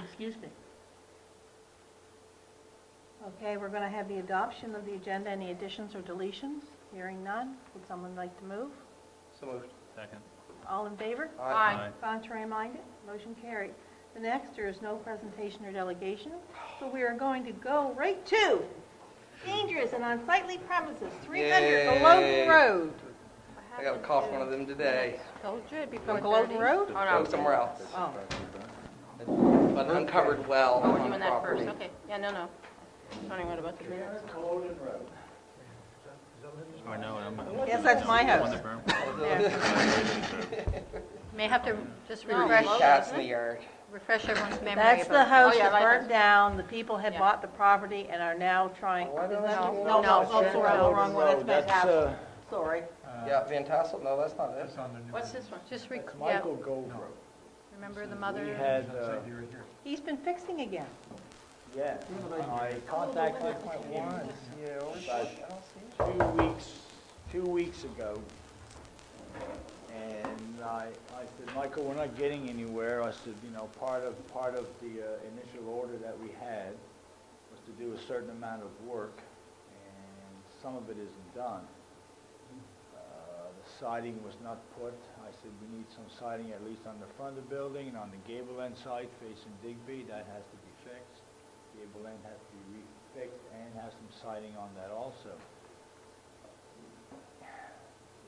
Excuse me. Okay, we're going to have the adoption of the agenda. Any additions or deletions? Hearing none. Would someone like to move? So moved. Second. All in favor? Aye. Contrary minded? Motion carried. The next, there is no presentation or delegation, so we are going to go right to dangerous and unsightly premises, 300 Yay. Goloten Road. I got a call from one of them today. Told you it'd be From 4:30. Goloten Road? Oh, Go no. somewhere else. Oh. But uncovered well Oh, we're on doing the that first, property. okay. Yeah, no. Talking what about the minutes? I know, I'm. Yes, that's my On house. the berm. May have to just No, refresh, Cats in the yard. refresh everyone's memory. That's about- the house Oh, yeah, that burned lighthouse. down. The people had Yeah. bought the property and are now trying. Why don't I No, do no, that? no, sorry, the wrong one. That's Van Tassel. Sorry. Yeah, Van Tassel? No, that's not it. What's this one? Just, yeah, Michael Goldrow. remember the mother? We had, He's been fixing again. yeah, I contacted him once, about 2 weeks ago. And I said, Michael, we're not getting anywhere. I said, part of the initial order that we had was to do a certain amount of work, and some of it isn't done. The siding was not put. I said, we need some siding at least on the front of the building and on the gable end side facing Digby. That has to be fixed. Gable end has to be refixed and have some siding on that also.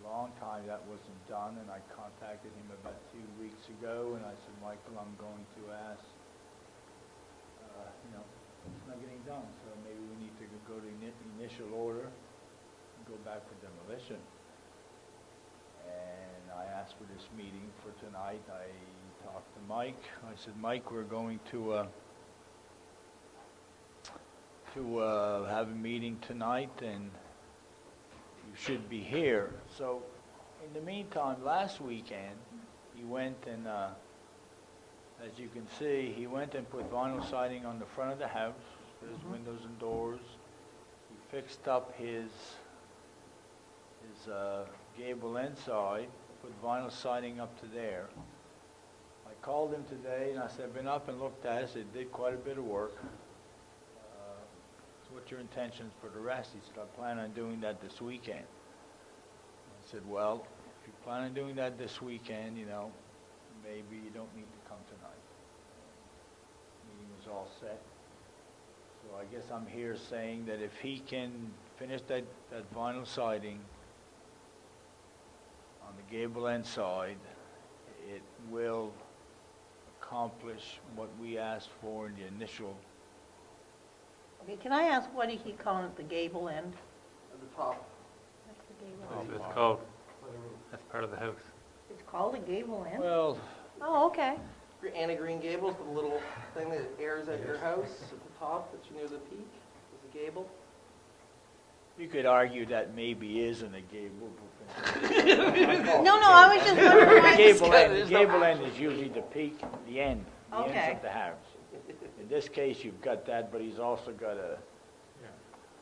Long time that wasn't done, and I contacted him about 2 weeks ago, and I said, Michael, I'm going to ask, it's not getting done, so maybe we need to go to initial order and go back for demolition. And I asked for this meeting for tonight. I talked to Mike. I said, Mike, we're going to have a meeting tonight, and you should be here. So, in the meantime, last weekend, he went and, as you can see, he went and put vinyl siding on the front of the house, his windows and doors. He fixed up his gable end side, put vinyl siding up to there. I called him today, and I said, I've been up and looked at it. I said, did quite a bit of work. So what's your intentions for the rest? He said, I plan on doing that this weekend. I said, well, if you plan on doing that this weekend, maybe you don't need to come tonight. Meeting was all set. So I guess I'm here saying that if he can finish that vinyl siding on the gable end side, it will accomplish what we asked for in the initial. Okay, can I ask what did he call it, the gable end? At the top. That's the gable end. It's called, that's part of the house. It's called a gable end? Well, Oh, okay. Anna Green Gables, the little thing that airs at your house at the top that's near the peak, is a gable. you could argue that maybe isn't a gable. No, I was just wondering why. The gable end is usually the peak, the ends Okay. of the house. In this case, you've got that, but he's also got a,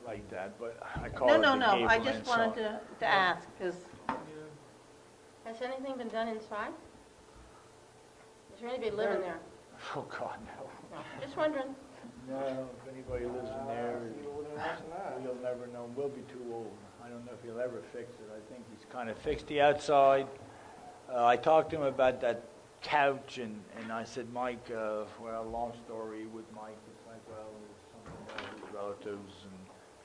like that, but I call it the No, gable I end just wanted side. to ask, because, Has anything been done inside? Is there anybody living there? Oh, God, no. No, just wondering. No, if anybody lives in there, we'll never know. We'll be too old. I don't know if he'll ever fix it. I think he's kind of fixed the outside. I talked to him about that couch, and I said, Mike, well, long story with Mike. It's like, well, some of his relatives, and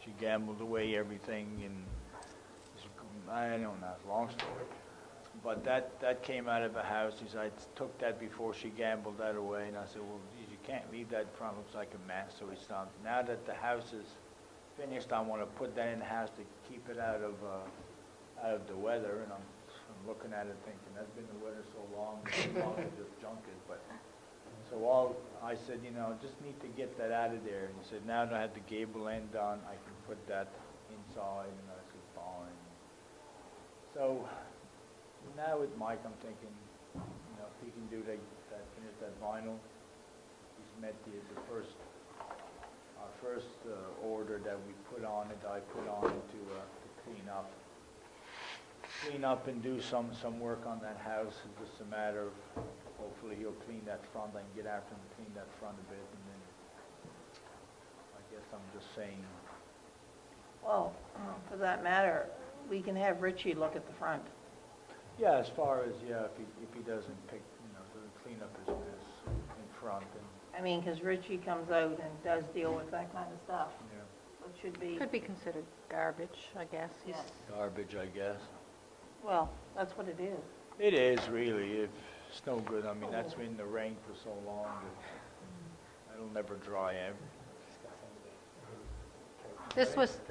she gambled away everything, and I don't know, it's a long story. But that came out of the house. He said, I took that before she gambled that away, and I said, well, geez, you can't leave that in front. It looks like a mess. So he stopped. Now that the house is finished, I want to put that in the house to keep it out of the weather, and I'm looking at it thinking, that's been the weather so long to just junk it. But so I said, just need to get that out of there. And he said, now that I have the gable end done, I can put that inside. And I said, fine. So now with Mike, I'm thinking, if he can do that, finish that vinyl. He's met our first order that we put on it. I put on it to clean up and do some work on that house. It's just a matter of hopefully he'll clean that front. I can get after him, clean that front a bit, and then I guess I'm just saying, Well, for that matter, we can have Richie look at the front. yeah, as far as, yeah, if he doesn't pick, doesn't clean up his mess in front, and, I mean, because Richie comes out and does deal with that kind of stuff. yeah, It should be, Could be considered garbage, I guess. yes. garbage, I guess. Well, that's what it is. It is really, if it's no good, I mean, that's been in the rain for so long that it'll never dry out.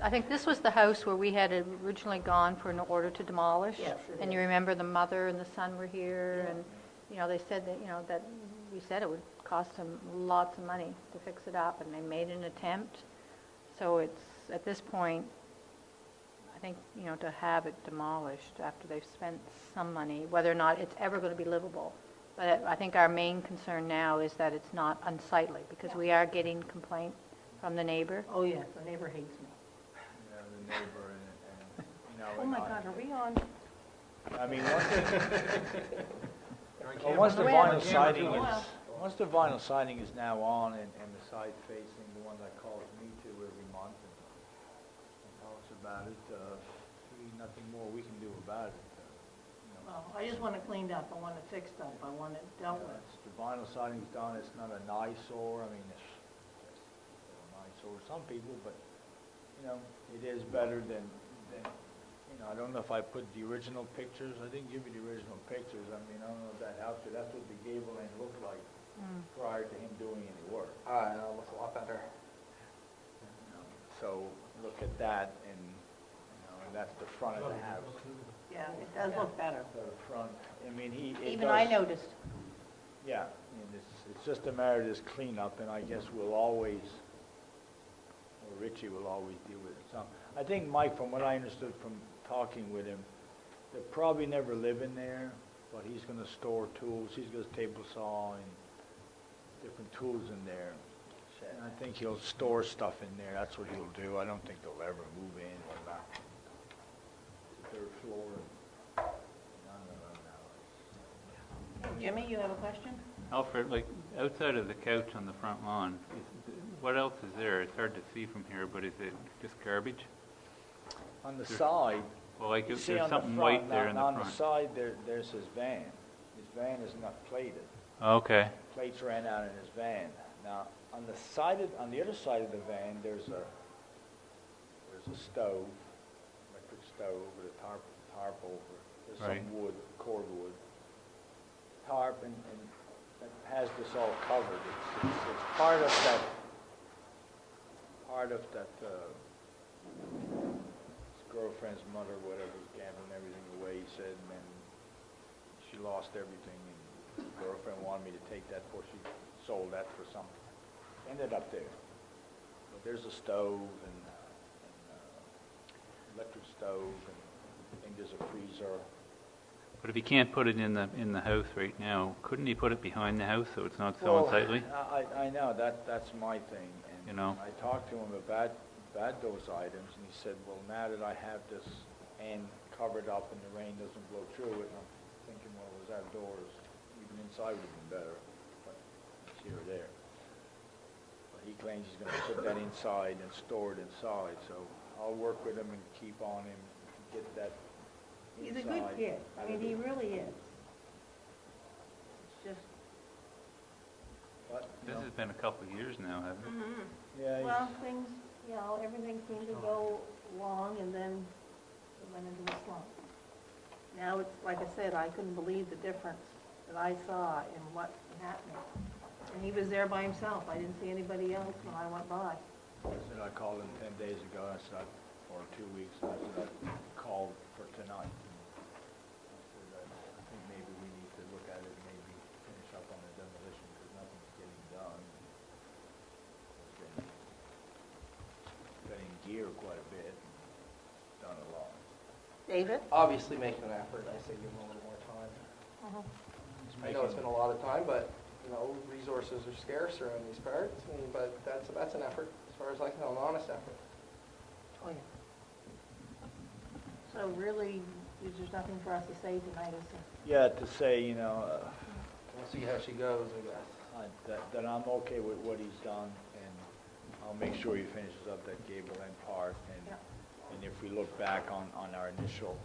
I think this was the house where we had originally gone for an order to demolish. Yes, it And you is. remember the mother and the son were here, and, they said that, that we said it would cost them lots of money to fix it up, and they made an attempt. So it's, at this point, I think, to have it demolished after they've spent some money, whether or not it's ever going to be livable. But I think our main concern now is that it's not unsightly, because we are getting complaint from the neighbor. Oh, yes, the neighbor hates me. Yeah, the neighbor and Oh, my God, are we on? I mean, You're on once the camera. vinyl siding Oh, is, well. once the vinyl siding is now on and the side facing, the one that calls me to every month and talks about it, really nothing more we can do about it. Well, I just want it cleaned up. I want it fixed up. I want it dealt with. The vinyl siding's done, it's not an eyesore, I mean, it's just an eyesore to some people, but, it is better than, I don't know if I put the original pictures, I didn't give you the original pictures, I mean, I don't know if that helps you, that's what the gable end looked like prior to him doing any work. I know, it looks a lot better. So, look at that, and, and that's the front of the house. Yeah, it does look better. So the front, I mean, it Even I does- noticed. Yeah, I mean, it's just a matter of this cleanup, and I guess we'll always, or Richie will always deal with it. So, I think Mike, from what I understood from talking with him, they'll probably never live in there, but he's gonna store tools, he's got a table saw and different tools in there. And I think he'll store stuff in there, that's what he'll do. I don't think they'll ever move in or not. The third floor. No. Jimmy, you have a question? Alfred, like, outside of the couch on the front lawn, what else is there? It's hard to see from here, but is it just garbage? On the side, Well, like, you if see there's on the something front, white there in the on the front. side, there's his van. His van is not plated. Okay, Plates ran out in his van. Now, on the other side of the van, there's a stove, electric stove with a tarp over. There's Right. some wood, cordwood. Tarp, and that has this all covered. It's part of that, his girlfriend's mother, whatever, was gambling everything away, he said, and then she lost everything, and his girlfriend wanted me to take that before she sold that for something. Ended up there. But there's a stove and electric stove, and I think there's a freezer. but if he can't put it in the house right now, couldn't he put it behind the house so it's not so Well, unsightly? I know, that's my thing, and You know? I talked to him about those items, and he said, well, now that I have this end covered up and the rain doesn't blow through it, and I'm thinking, well, it was outdoors, even inside would have been better, but it's here or there. But he claims he's gonna put that inside and store it inside, so I'll work with him and keep on him, get that He's inside. a good kid. I mean, he really is. It's just, But, This has been a couple of years now, hasn't it? yeah, well, things, everything seemed to go along, and then it went into a slump. Now, it's, like I said, I couldn't believe the difference that I saw in what was happening. And he was there by himself. I didn't see anybody else when I went by. I said I called him 10 days ago, I said, or 2 weeks, and I said I called for tonight. I said, I think maybe we need to look at it, maybe finish up on the demolition, because nothing's getting done. It's been in gear quite a bit, done a lot. David? Obviously making an effort, I say give him a little more time. He's I know it's making- been a lot of time, but, resources are scarce around these parts, but that's an effort, as far as I can tell, an honest effort. Oh, yeah. So really, there's nothing for us to say tonight, is there? Yeah, to say, We'll see how she goes, I guess. That I'm okay with what he's done, and I'll make sure he finishes up that gable end part, Yeah. and if we look back on our initial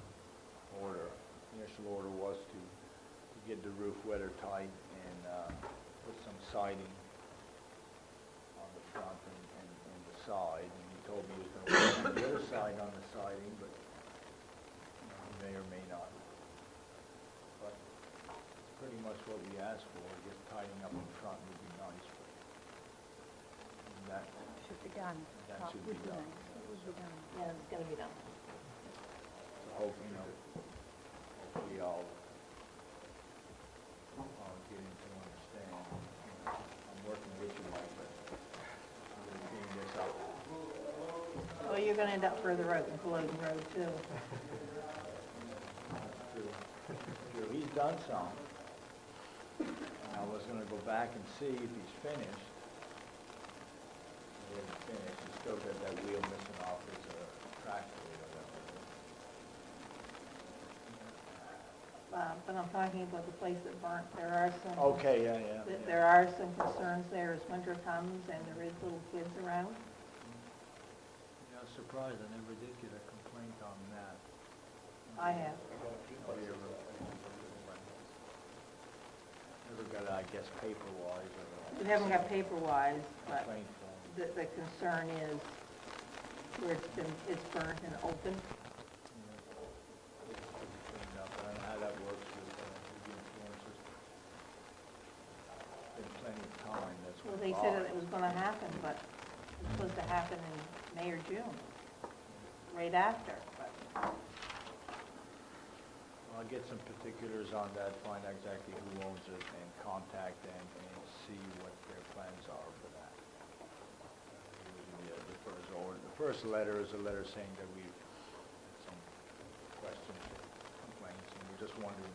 order was to get the roof weathertight and put some siding on the front and the side, and he told me he was going to work on the other side on the siding, but he may or may not. But pretty much what we asked for, just tidying up in front would be nice, but that Should be done. That Well, should would be done. nice. It would be done. Yeah, it's gonna be done. hopefully I'll get him to understand. I'm working with you, Mike, but I'm gonna clean this up. Well, you're gonna end up further out in Culloden Road too. True. He's done some. And I was gonna go back and see if he's finished. He hasn't finished, he's still got that wheel missing off his tractor or whatever. But I'm talking about the place that burnt. There are some. Okay, yeah. There are some concerns there as winter comes and there is little kids around. Yeah, surprised, I never did get a complaint on that. I have. Never got, I guess, paper-wise or We haven't got paper-wise, but complaint form. the concern is where it's burnt and open. Cleaned up. I don't know how that works with the influencers. Been plenty of time, that's Well, what. they said that it was gonna happen, but it's supposed to happen in May or June, right after, but. I'll get some particulars on that, find out exactly who owns it, and contact them and see what their plans are for that. The first letter is a letter saying that we've had some questions or complaints, and we're just wondering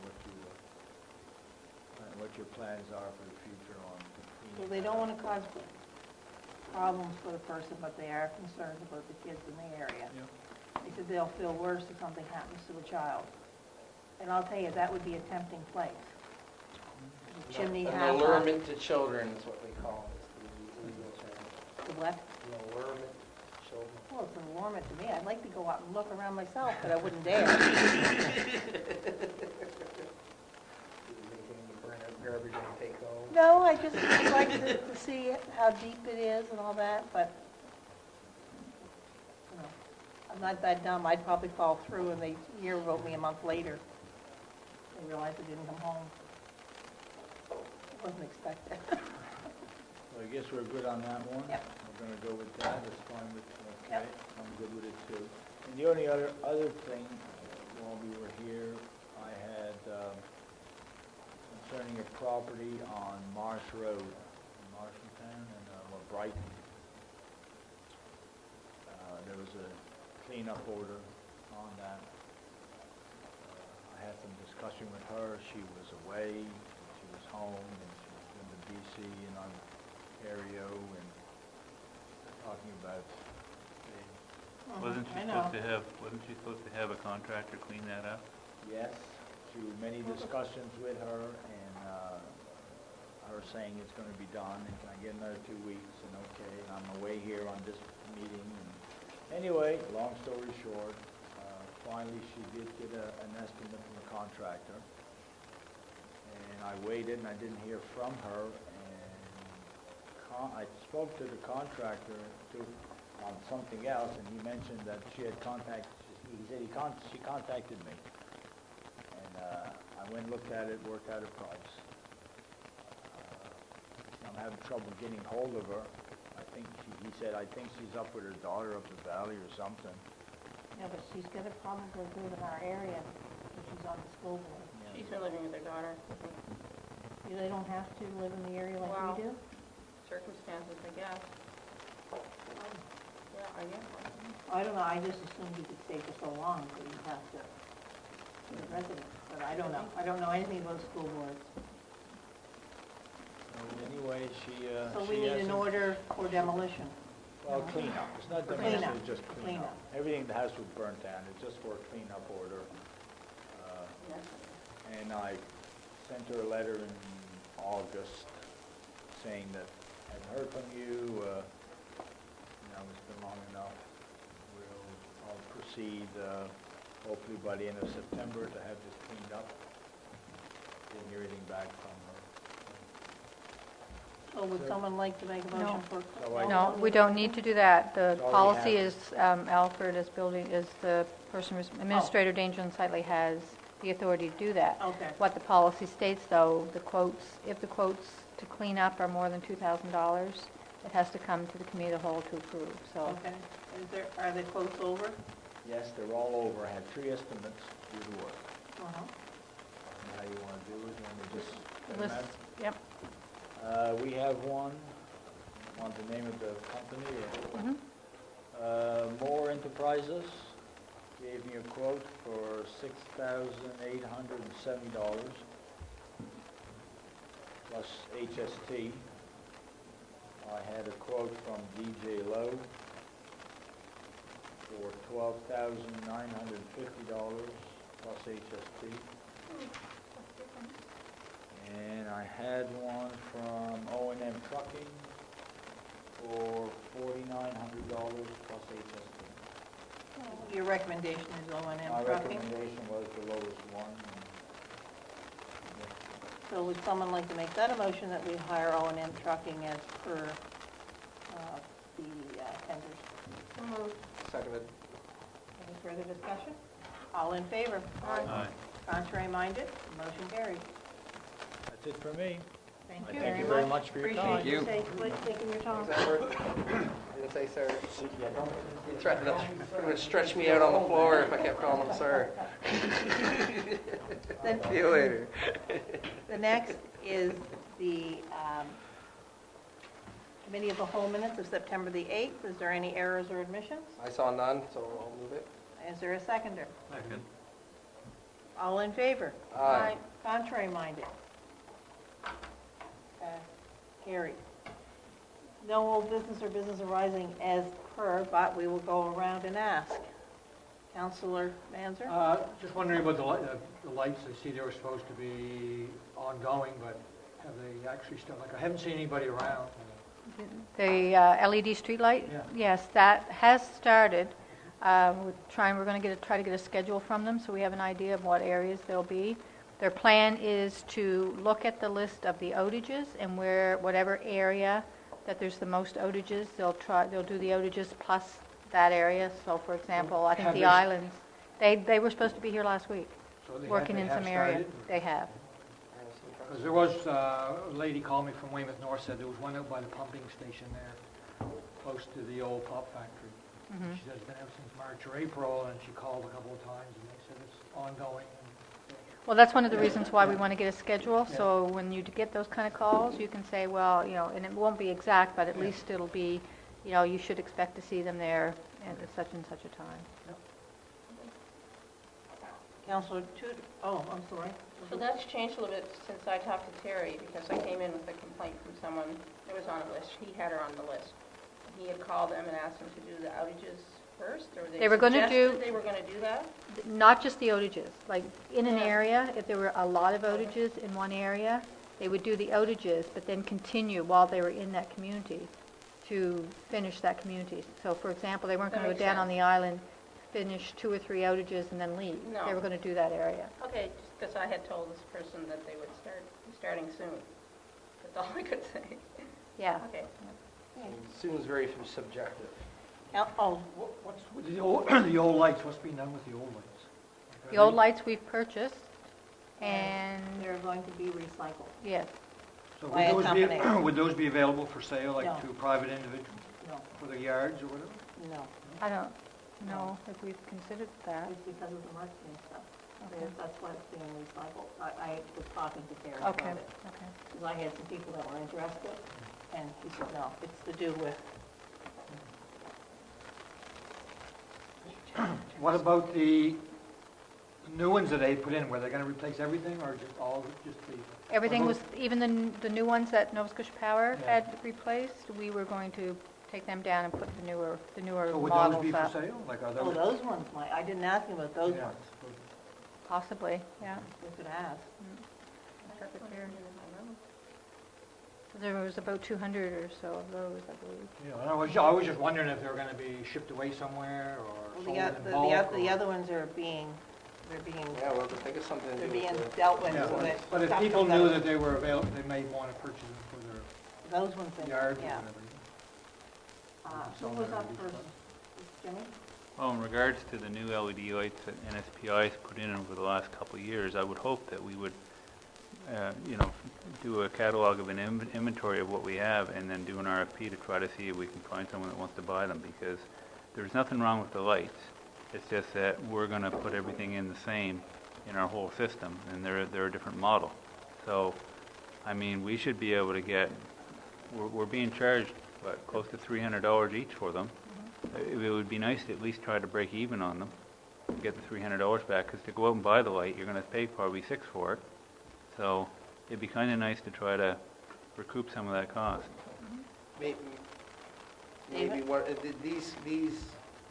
what your plans are for the future on cleaning. Well, they don't wanna cause problems for the person, but they are concerned about the kids in the area. Yeah. They said they'll feel worse if something happens to a child. And I'll tell you, that would be a tempting place. The chimney An half allurement to children is what they call it. It's the legal term. The what? An allurement to children. Well, it's an allurement to me. I'd like to go out and look around myself, but I wouldn't dare. Burn up garbage and take home. No, I just would like to see how deep it is and all that, but, you know, I'm not that dumb. I'd probably fall through and they hear about me a month later. They realize I didn't come home. Wasn't expected. So I guess we're good on that one? Yep. We're gonna go with that, that's fine with, okay, Yep. I'm good with it too. And the only other thing, while we were here, I had, concerning a property on Marsh Road, in Marshalltown and, Brighton. There was a cleanup order on that. I had some discussion with her, she was away, she was home, and she was in the BC and Ontario, and talking about, Wasn't I she know. supposed to have a contractor clean that up? yes, through many discussions with her, and her saying it's gonna be done, and can I get another 2 weeks, and okay, and I'm away here on this meeting, and anyway, long story short, finally she did get an estimate from the contractor, and I waited and I didn't hear from her, and I spoke to the contractor on something else, and he mentioned that she had she contacted me, and I went and looked at it, worked out a price. I'm having trouble getting hold of her. I think he said, I think she's up with her daughter up the valley or something. Yeah, but she's gonna probably live in our area if she's on the school board. She's been living with her daughter, I think. They don't have to live in the area like Wow. we do? Circumstances, I guess. Yeah, I guess. I don't know, I just assumed you could stay for so long, so you'd have to be a resident, but I don't know. I don't know anything about school boards. Anyway, So we need an order for demolition. Well, cleanup, it's not Cleanup. demolition, it's just cleanup. Cleanup. Everything in the house was burnt down, it's just for a cleanup order. And I sent her a letter in August, saying that I hadn't heard from you, now it's been long enough. I'll proceed, hopefully by the end of September to have this cleaned up. Didn't hear anything back from her. So would someone like to make a motion for? So I- No, we don't need to do that. The It's already policy happened. is, Alfred as the person, administrator danger unsightly has the authority to do that. Okay. What the policy states, though, the quotes, if the quotes to clean up are more than $2,000, it has to come to the committee of the whole to approve, so. Okay. Are the quotes over? Yes, they're all over. I had 3 estimates to do the work. Uh-huh. How you want to do it, you want me to just put them List, out? yep. We have one, want the name of the company? Mhm. More Enterprises gave me a quote for $6,870 plus HST. I had a quote from DJ Lowe for $12,950 plus HST. And I had one from O&M Trucking for $4,900 plus HST. Your recommendation is O&M My trucking. recommendation was the lowest one. So would someone like to make that a motion that we hire O&M trucking as per the tenders? So moved. Seconded. Any further discussion? All in favor? Aye. Contrary minded? Motion carries. That's it for me. Thank I you thank you very much for your time. Appreciate you taking your time. Thanks, Edward. Didn't say sir. You threatened to pretty much stretch me out on the floor if I kept calling him sir. Then- See you later. The next is the Committee of the Whole minutes of September the 8th. Is there any errors or admissions? I saw none, so I'll move it. Is there a seconder? Second. All in favor? Aye. Contrary minded? Carried. No old business or business arising as per, but we will go around and ask. Counselor Manzer? Just wondering about the lights. I see they were supposed to be ongoing, but have they actually still, like, I haven't seen anybody around. The LED streetlight? Yeah. Yes, that has started. We're going to try to get a schedule from them, so we have an idea of what areas they'll be. Their plan is to look at the list of the outages, and whatever area that there's the most outages, they'll do the outages plus that area. So, for example, I think Have the they- islands, they were supposed to be here last week, So they working in have some area. started? They have. Because there was, a lady called me from Weymouth North, said there was one out by the pumping station there, close to the old pop factory. Mhm. She said it's been out since March or April, and she called a couple of times, and they said it's ongoing. Well, that's one of the reasons why we want to get a schedule, so when you get those kind of calls, you can say, well, and it won't be exact, but at least it'll be, you should expect to see them there at such and such a time. Counselor Tudor? Oh, I'm sorry. So that's changed a little bit since I talked to Terry, because I came in with a complaint from someone that was on a list. He had her on the list. He had called them and asked them to do the outages first, or They were gonna do- suggested they were going to do that? Not just the outages, like in an Yeah. area, if there were a lot of outages in one area, they would do the outages, but then continue while they were in that community to finish that community. So, for example, they weren't That going to go makes down on sense. the island, finish 2 or 3 outages and then leave. No. They were going to do that area. Okay, just because I had told this person that they would be starting soon. That's all I could say. Yeah. Okay. Seems very subjective. What's with the old lights? What's being done with the old lights? The old lights we've purchased, and, They're going to be recycled. yes, So by a company. would those be available for sale, like No. to private individuals No, for their yards or whatever? no, I don't know if we've considered that. it's because of the marketing stuff. Okay. That's why it's being recycled. I was talking to Terry about Okay, it, okay. because I had some people that were interested, and he said, no, it's to do with, What about the new ones that they put in? Were they going to replace everything or just the? Everything Or was, even the new ones that Nova Scotia Power Yeah. had replaced, we were going to take them down and put the newer So would those models be for up. sale? Like are oh, those? those ones, I didn't ask him about those Yeah. ones. Possibly, yeah. We could ask. Check with Terry. There was about 200 or so of those, I believe. Yeah, and I was just wondering if they were gonna be shipped away somewhere or Well, sold the in bulk. the or- other ones are being, Yeah, well, to think of something to they're do being with dealt with, Yeah, so that. but if stuff people comes out knew of- that they were available, they may wanna purchase them for Those ones, their that- yards or yeah. whatever. Who was up first? Jimmy? Well, in regards to the new LED lights that NSPI's put in over the last couple of years, I would hope that we would, do a catalog of an inventory of what we have and then do an RFP to try to see if we can find someone that wants to buy them, because there's nothing wrong with the lights. It's just that we're gonna put everything in the same in our whole system, and they're a different model. So, I mean, we should be able to get, we're being charged, what, close to $300 each for them. It would be nice to at least try to break even on them, get the $300 back, because to go out and buy the light, you're going to pay probably $6 for it. So it'd be kind of nice to try to recoup some of that cost. Maybe these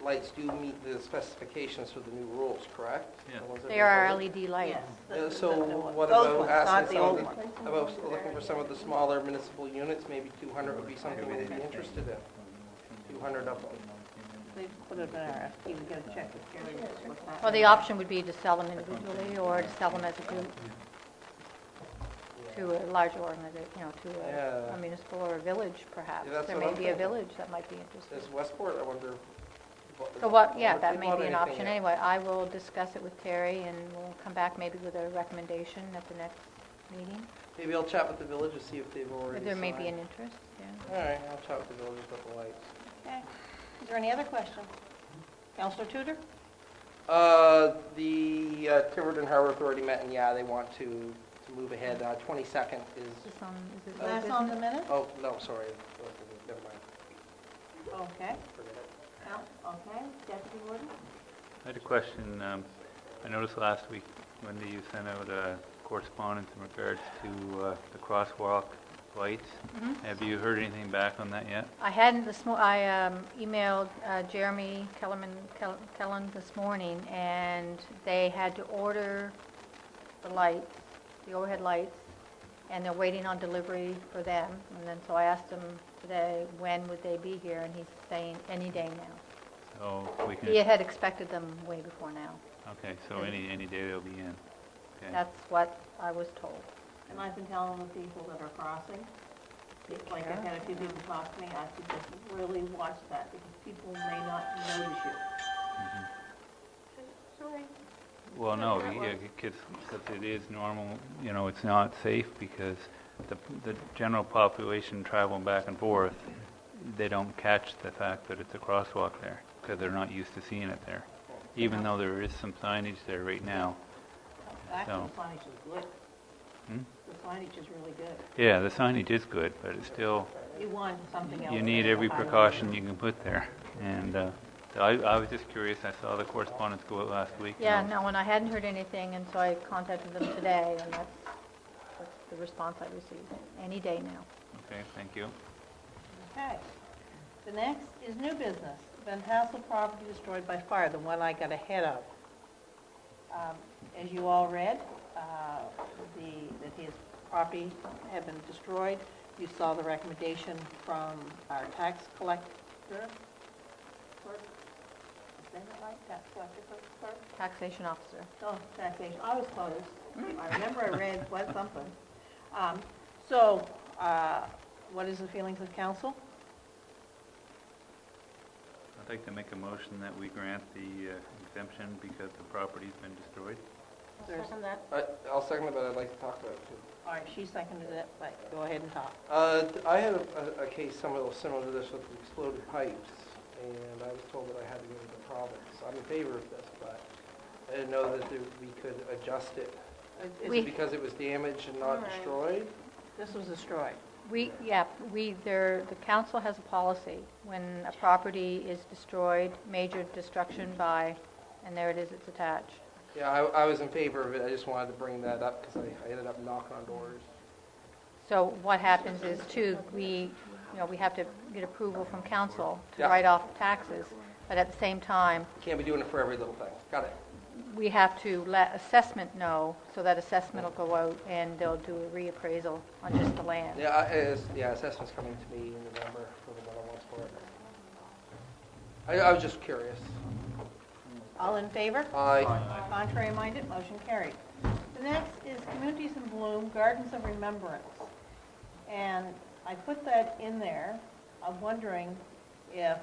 lights do meet the specifications for the new rules, correct? Yeah. The ones that They are voted? LED lights. Yes. Yeah, so what Those about ones, not asking the old some ones. of the, about looking for some of the smaller municipal units, maybe 200 would be something they'd be interested in. 200 of them. They put it in our RFP, we gotta check with Gary what's happening. Well, the option would be to sell them individually or to sell them as a group to a larger organization, to Yeah. a municipal or a village perhaps. Yeah, that's There what may I'm be a thinking. village that might be interested. Is Westport, I wonder. So what, yeah, Have that they may bought be an anything option yet? anyway. I will discuss it with Terry and we'll come back maybe with a recommendation at the next meeting. Maybe I'll chat with the village and see if they've already If there may be signed. an interest, yeah. All right, I'll chat with the village about the lights. Okay. Is there any other questions? Counselor Tudor? The Tiverton Harbor Authority met, and yeah, they want to move ahead. 22nd is, Is it That's old on the business? minute? oh, no, sorry, never mind. Okay. Forget it. Okay. Deputy Warden? I had a question. I noticed last week, Wendy, you sent out a correspondence in regards to the crosswalk lights. Mhm. Have you heard anything back on that yet? I hadn't I emailed Jeremy Kellen this morning, and they had to order the lights, the overhead lights, and they're waiting on delivery for them. And then, so I asked him today, when would they be here, and he's saying any day now. So we can, He had expected them way before now. okay, so any day they'll be in. Okay. That's what I was told. And I've been telling the people that are crossing, it's like I've had a few people talk to me, I should just really watch that, because people may not notice you. Mhm. Sorry. Well, no, because it is normal, it's not safe because the general population traveling back and forth, they don't catch the fact that it's a crosswalk there because they're not used to seeing it there, even though there is some signage there right now. Actually, So- the signage is good. Hmm? The signage is really good. Yeah, the signage is good, but it's still, You want something else. you need every precaution you can put there. And so I was just curious, I saw the correspondence go out last week. and I Yeah, was- no, and I hadn't heard anything, and so I contacted them today, and that's the response I received. Any day now. Okay, thank you. Okay. The next is new business. Van Tassel property destroyed by fire, the one I got ahead of. As you all read, that his property had been destroyed. You saw the recommendation from our tax collector. Clerk? Is that right? Tax collector, clerk? Taxation officer. Oh, taxation, I was close. I remember I read what something. So, what is the feelings of council? I'd like to make a motion that we grant the exemption because the property's been destroyed. There's- Second that. I'll second it, but I'd like to talk about it too. All right, she seconded it, but go ahead and talk. I had a case somewhat similar to this with the exploded pipes, and I was told that I had to go to the province. I'm in favor of this, but I didn't know that we could adjust it. Is We- it because it was damaged and not Alright. destroyed? This was destroyed. The council has a policy. When a property is destroyed, major destruction by, and there it is, it's attached. Yeah, I was in favor of it. I just wanted to bring that up because I ended up knocking on doors. So what happens is too, we have to get approval from council to Yeah. write off taxes, but at the same time, Can't be doing it for every little thing. Got it. we have to let assessment know, so that assessment will go out and they'll do a reappraisal on just the land. Yeah, assessment's coming to me in November for the one for it. I was just curious. All in favor? Aye. Contrary minded, motion carried. The next is Communities in Bloom, Gardens of Remembrance. And I put that in there. I'm wondering if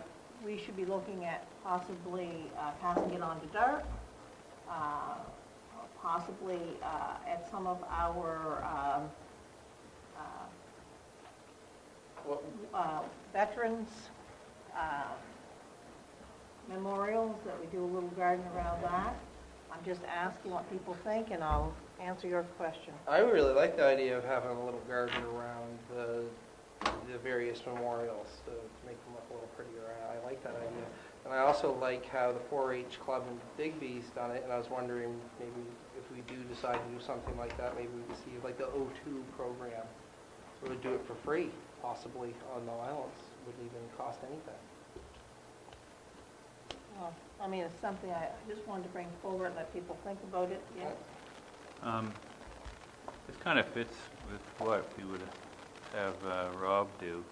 we should be looking at possibly passing it on to DART, possibly at some of our veterans memorials, that we do a little garden around that. I'm just asking what people think, and I'll answer your question. I really like the idea of having a little garden around the various memorials to make them look a little prettier. I like that idea. And I also like how the 4-H club in Digby's done it, and I was wondering maybe if we do decide to do something like that, maybe we could see like the O2 program. We would do it for free, possibly, on the islands. Wouldn't even cost anything. Well, I mean, it's something I just wanted to bring forward and let people think about it. Yeah. This kind of fits with what we would have Rob do,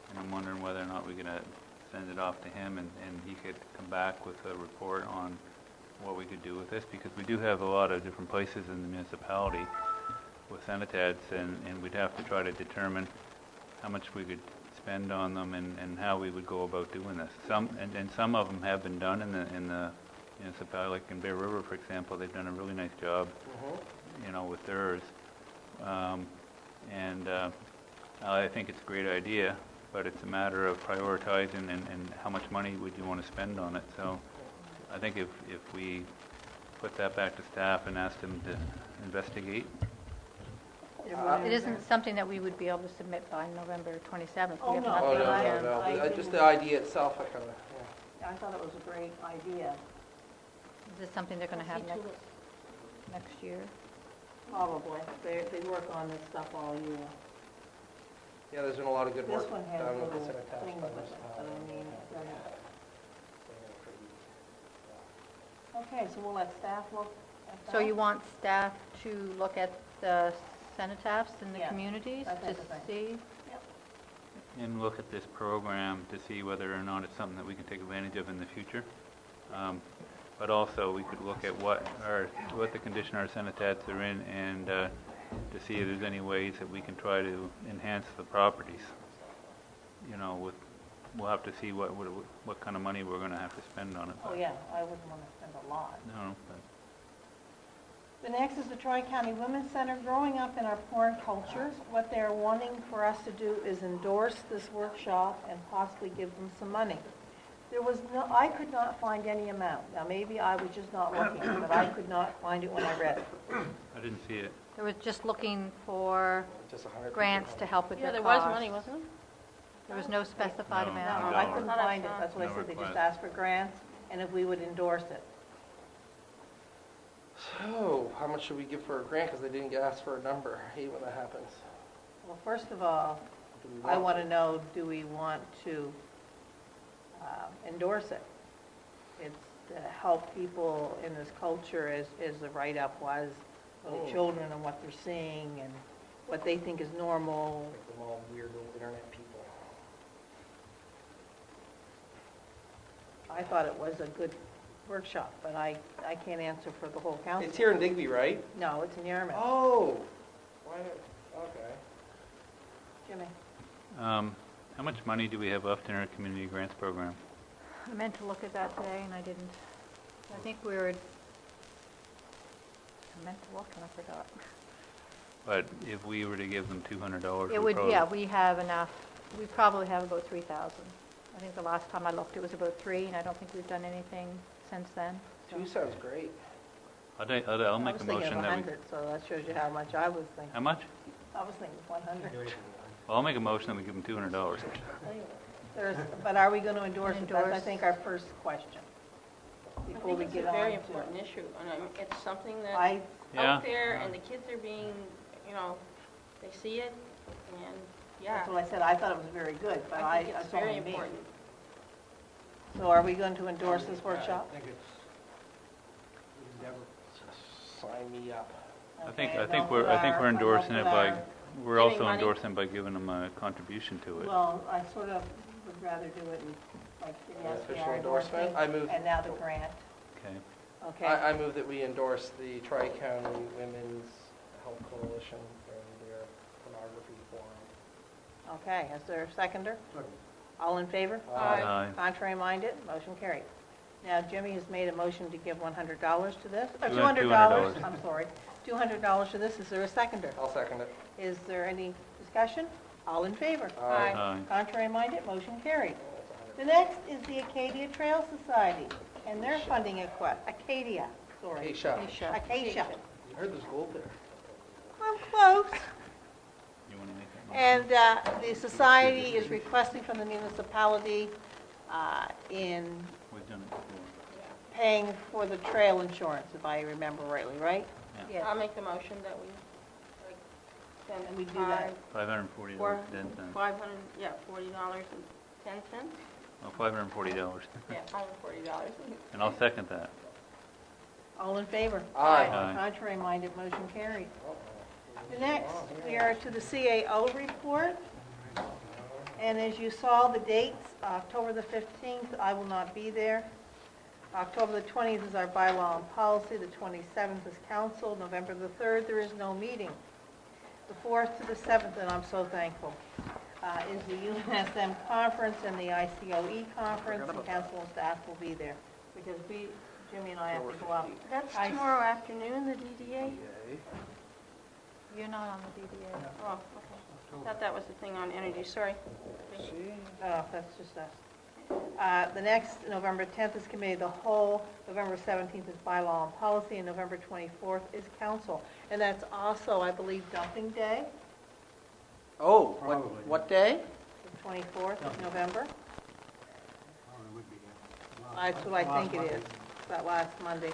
and I'm wondering whether or not we're going to send it off to him and he could come back with a report on what we could do with this, because we do have a lot of different places in the municipality with cenotaphs, and we'd have to try to determine how much we could spend on them and how we would go about doing this. Some of them have been done in the municipality, like in Bear River, for example. They've done a really nice job, with theirs. I think it's a great idea, but it's a matter of prioritizing and how much money would you want to spend on it. So I think if we put that back to staff and ask them to investigate. It isn't something that we would be able to submit by November 27th. Oh, We have no. nothing Oh, on I- no. I Just didn't- the idea itself, I kind of, I thought it was a great idea, Is this something they're going to have next year? probably. They work on this stuff all year. yeah, there's been a lot of good work This one has done with the little cenotaphs things by with this it, but I mean, it doesn't. Okay, so we'll let staff look at that? So you want staff to look at the cenotaphs in the Yeah, communities that to type of thing. see? And look at this program to see whether or not it's something that we can take advantage of in the future. But also, we could look at what the condition our cenotaphs are in, and to see if there's any ways that we can try to enhance the properties. We'll have to see what kind of money we're going to have to spend on it. Oh, yeah, I wouldn't want to spend a lot. No, but The next is the Tri-County Women's Center. Growing up in our porn culture, what they're wanting for us to do is endorse this workshop and possibly give them some money. I could not find any amount. Now, maybe I was just not looking, but I could not find it when I read it. I didn't see it. They were just looking for just 100 grants to help with Yeah, their there was costs. money, wasn't there? There was no specified No. amount. No, I couldn't find it. That's what No I said. They just request. asked for grants and if we would endorse it. So, how much should we give for a grant, because they didn't ask for a number? I hate when that happens. Well, first of all, Do we I want to know, do we want to endorse it? It's to help people in this culture, as the write-up was, for the children and what they're seeing and what they think is normal. Make them all weird little internet people. I thought it was a good workshop, but I can't answer for the whole council. It's here in Digby, right? No, it's in Yarmouth. Oh! Okay. Jimmy? How much money do we have left in our community grants program? I meant to look at that today and I didn't. I think I meant to look and I forgot. But if we were to give them $200, It would, yeah, we have enough. We probably have about 3,000. I think the last time I looked, it was about 3, and I don't think we've done anything since then. so. 2 sounds great. I'll make a motion I was thinking of that we... 100, so that shows you how much I was thinking. How much? I was thinking 100. Well, I'll make a motion that we give them $200. But are we going to endorse it? That's, I Endorse. think, our first question. I Before we think it's get a on very to important issue, and it's something that's I, Yeah. out there, and the kids are being, they see it, and, yeah. that's what I said, I thought it was very good, but I think that's it's very only me. important. So are we going to endorse this workshop? I think it's, Endeavor. Sign me up. I think Okay, we're endorsing it by, we're Giving also money? endorsing by giving them a contribution to it. Well, I sort of would rather do it in, like, the Official SBR endorsement? I move, and now the grant, Okay. okay? I move that we endorse the Tri-County Women's Health Coalition and their pornography forum. Okay, is there a seconder? Second. All in favor? Aye. Contrary minded, motion carried. Now, Jimmy has made a motion to give $100 to this, or $200. $200, I'm sorry, $200 to this. Is there a seconder? I'll second it. Is there any discussion? All in favor? Aye. Aye. Contrary minded, motion carried. The next is the Acadia Trail Society and their funding request. Acadia, sorry. Acacia. Acacia. I heard there's gold there. I'm close. You want to make that motion? And the society is requesting from the municipality in We've done it before. paying for the trail insurance, if I remember rightly, right? Yes. I'll make the motion that we, like, send And we do that. $540 Four- then, then. $500, yeah, $40.10? Oh, $540. Yeah, $540. And I'll second that. All in favor? Aye. Aye. Contrary minded, motion carried. The next, we are to the CAO report. And as you saw, the dates, October the 15th, I will not be there. October the 20th is our bylaw and policy, the 27th is council, November the 3rd, there is no meeting. The 4th to the 7th, and I'm so thankful, is the UNSM conference and the ICOE conference, and council and staff will be there, because Jimmy and I have to go up. That's I- tomorrow afternoon, the DDA? You're not on the DDA. Oh, okay. Thought that was the thing on energy, sorry. Oh, that's just us. The next, November 10th is committee of the whole, November 17th is bylaw and policy, and November 24th is council. And that's also, I believe, dumping day, Oh, Probably. what day? the 24th of November. Oh, it would be, yeah. That's what I think it is, that last Monday.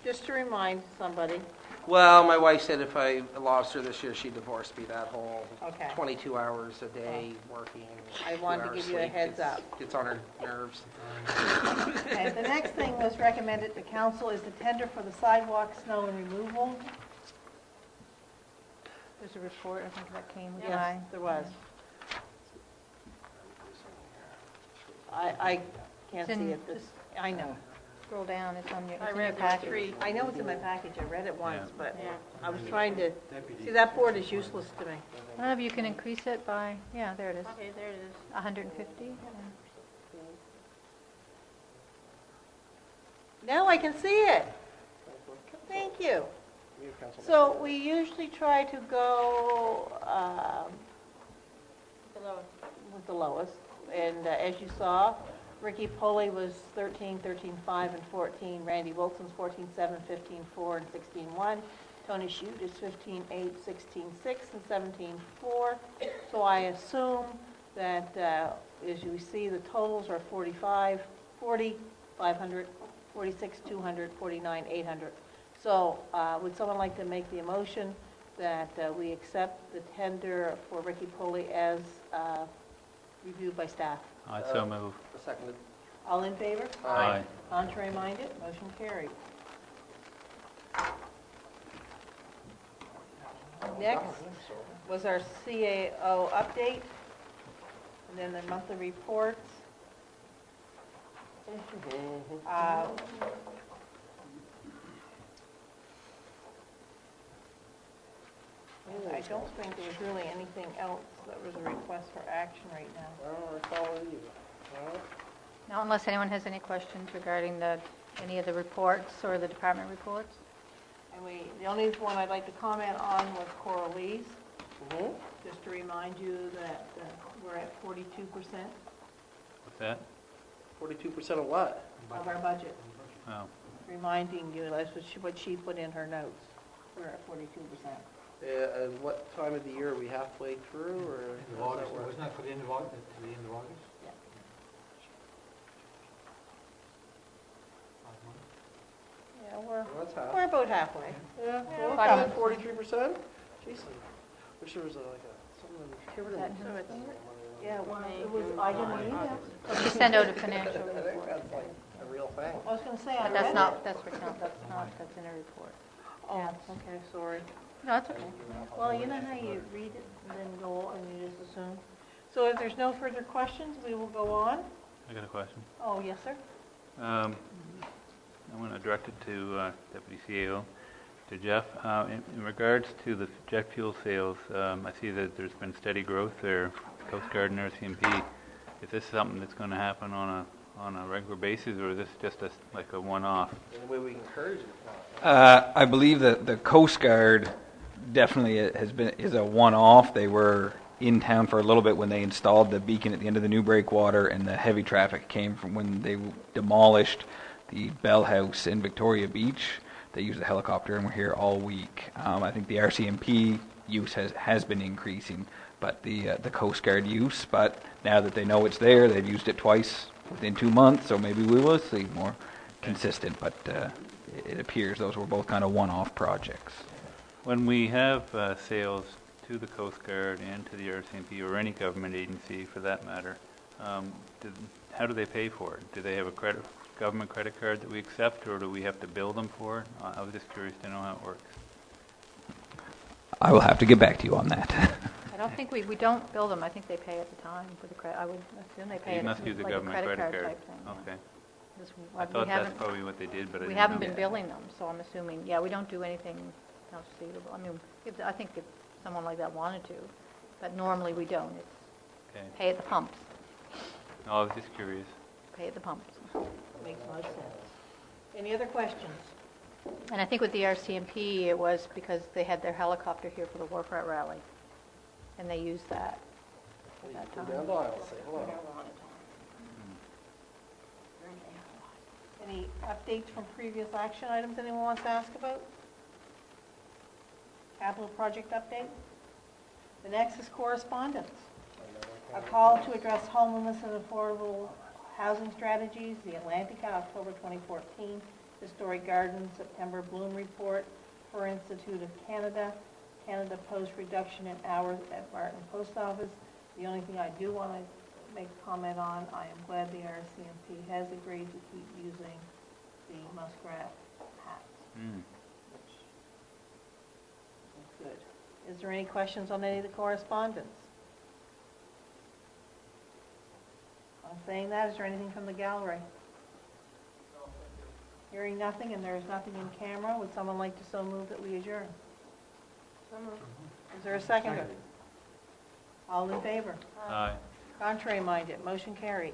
Just to remind somebody, Well, my wife said if I lost her this year, she'd divorce me. That whole Okay. 22 hours a day working. I 2 wanted to hours give you a sleep heads gets- up. Gets on her nerves. okay, the next thing was recommended to council is the tender for the sidewalk snow and removal. There's a report, I think that came with Yes, mine. there was. I can't It's in- see it, this, I know. Scroll down, it's on your, I it's in your read there packet. 3. I know it's in my package, I read it once, Yeah. but Yeah. I was trying to, Deputy. see, that board is useless to me. I don't know if you can increase it by, yeah, there it is, Okay, there it is. 150. Now I can see it. Thank you. We have council So next we usually try to go Below. with the lowest. And as you saw, Ricky Poley was 13, 13.5, and 14. Randy Wilson's 14.7, 15.4, and 16.1. Tony Shute is 15.8, 16.6, and 17.4. So I assume that, as you see, the totals are 45, 40, 500, 46, 200, 49, 800. So would someone like to make the motion that we accept the tender for Ricky Poley as reviewed by staff? I so move. A second. All in favor? Aye. Contrary minded, motion carried. Next was our CAO update, and then the monthly reports. Uh, I don't think there was really anything else that was a request for action right now. I don't recall it either. No? Now, unless anyone has any questions regarding any of the reports or the department reports? And the only one I'd like to comment on was Coralie's, Mhm. just to remind you that we're at 42% What's that? 42% of what? of our budget. Oh, Reminding you, that's what she put in her notes. We're at 42%. And what time of the year? Are we halfway through, or End of how does August, that work? wasn't that for the end of August, to the end of August? Yeah. 5 months? Yeah, Well, that's half. we're about halfway. Yeah, we're well, coming. 43%? Jeez, I wish there was like something. That her thing? Yeah, well, it was, I didn't either. She sent out a financial I think report. that's like every real thing. I was gonna say, I But read that's it. not, that's in a report. Oh, Yeah. okay, sorry. No, that's okay. Well, you know how you read it and then go and you just assume? So if there's no further questions, we will go on. I got a question. Oh, yes, sir? I want to direct it to Deputy CAO, to Jeff. In regards to the jet fuel sales, I see that there's been steady growth there, Coast Guard and RCMP. Is this something that's going to happen on a regular basis, or is this just like a one-off? Any way we can encourage it? I believe that the Coast Guard definitely is a one-off. They were in town for a little bit when they installed the beacon at the end of the new breakwater, and the heavy traffic came from when they demolished the Bell House in Victoria Beach. They used the helicopter and were here all week. I think the RCMP use has been increasing, but the Coast Guard use. But now that they know it's there, they've used it twice within 2 months, so maybe we will see more consistent. But it appears those were both kind of one-off projects. When we have sales to the Coast Guard and to the RCMP, or any government agency for that matter, how do they pay for it? Do they have a government credit card that we accept, or do we have to bill them for it? I was just curious to know how it works. I will have to get back to you on that. I don't think we don't bill them, I think they pay at the time for the credit, I would assume they pay You it must use a like a government credit credit card card. type thing. yeah. Okay. Just- I we thought that's haven't- probably what they did, but I We didn't haven't know. been billing them, so I'm assuming, yeah, we don't do anything else receivable. I mean, I think if someone like that wanted to, but normally we don't. It's Okay. pay at the pumps, No, I was just curious. pay at the pumps. Makes most sense. Any other questions? And I think with the RCMP, it was because they had their helicopter here for the Warfront rally, and they used that at that Go time. down the aisle, say hello. Any updates from previous action items anyone wants to ask about? Capital project update? The next is correspondence. A call to address homelessness and affordable housing strategies, the Atlantica, October 2014, Historic Gardens, September Bloom Report, for Institute of Canada, Canada Post reduction in hours at Barton Post Office. The only thing I do want to make a comment on, I am glad the RCMP has agreed to keep using the muskrat hats, Mm. which is good. Is there any questions on any of the correspondence? On saying that, is there anything from the gallery? Hearing nothing, and there is nothing in camera, would someone like to so move that we adjourn? So moved. Is there a seconder? All in favor? Aye. Contrary minded, motion carried.